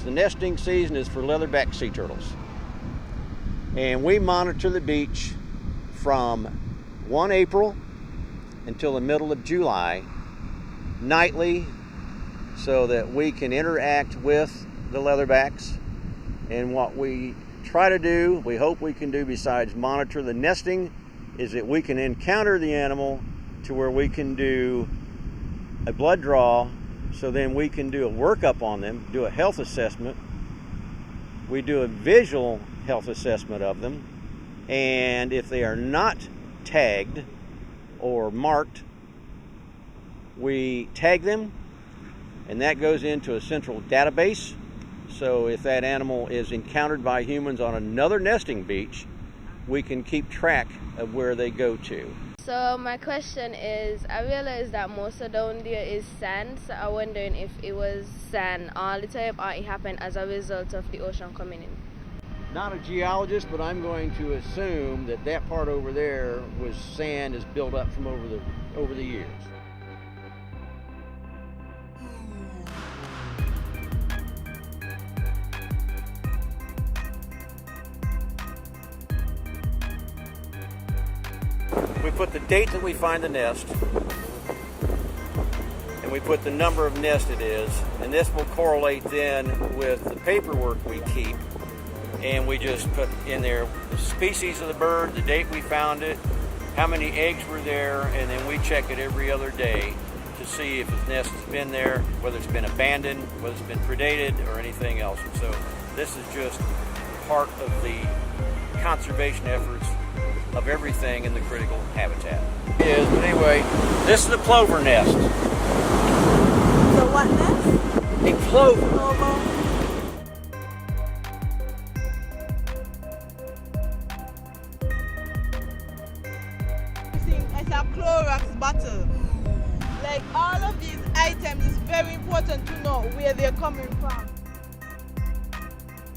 The nesting season is for leatherback sea turtles. And we monitor the beach from 1 April until the middle of July, nightly, so that we can interact with the leatherbacks. And what we try to do, we hope we can do besides monitor the nesting, is that we can encounter the animal to where we can do a blood draw, so then we can do a workup on them, do a health assessment. We do a visual health assessment of them, and if they are not tagged or marked, we tag them, and that goes into a central database. So if that animal is encountered by humans on another nesting beach, we can keep track of where they go to. So my question is, I realized that most of down there is sand, so I'm wondering if it was sand all the time or it happened as a result of the ocean coming in. Not a geologist, but I'm going to assume that that part over there was sand is built up from over the years. We put the date that we find the nest, and we put the number of nests it is, and this will correlate then with the paperwork we keep, and we just put in there the species of the bird, the date we found it, how many eggs were there, and then we check it every other day to see if the nest has been there, whether it's been abandoned, whether it's been predated, or anything else. And so this is just part of the conservation efforts of everything in the critical habitat. But anyway, this is a plover nest. So what nest? A plover. Plover. It's a Clorox bottle. Like all of these items, it's very important to know where they're coming from.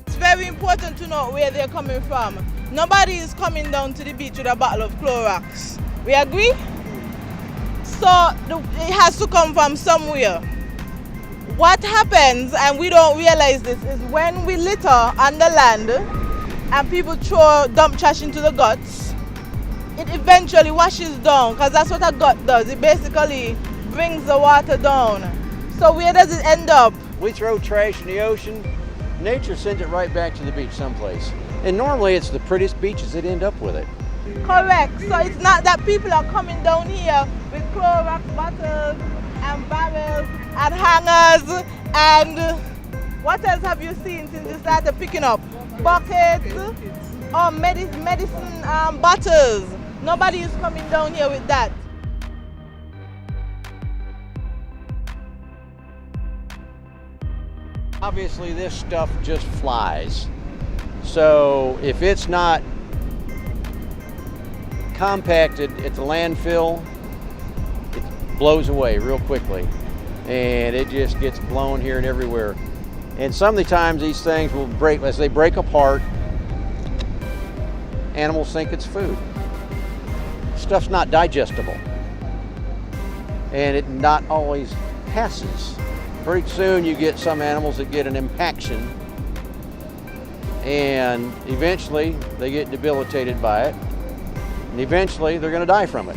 It's very important to know where they're coming from. Nobody is coming down to the beach with a bottle of Clorox. We agree? So it has to come from somewhere. What happens, and we don't realize this, is when we litter on the land and people dump trash into the guts, it eventually washes down, because that's what a gut does. It basically brings the water down. So where does it end up? We throw trash in the ocean, nature sends it right back to the beach someplace. And normally it's the prettiest beaches that end up with it. Correct. So it's not that people are coming down here with Clorox bottles and barrels and hangers and what else have you seen since you started picking up? Buckets or medicine bottles. Nobody is coming down here with that. Obviously this stuff just flies. So if it's not compacted at the landfill, it blows away real quickly. And it just gets blown here and everywhere. And some of the times these things will break, as they break apart, animals think it's food. Stuff's not digestible. And it not always passes. Pretty soon you get some animals that get an impaction, and eventually they get debilitated by it, and eventually they're going to die from it.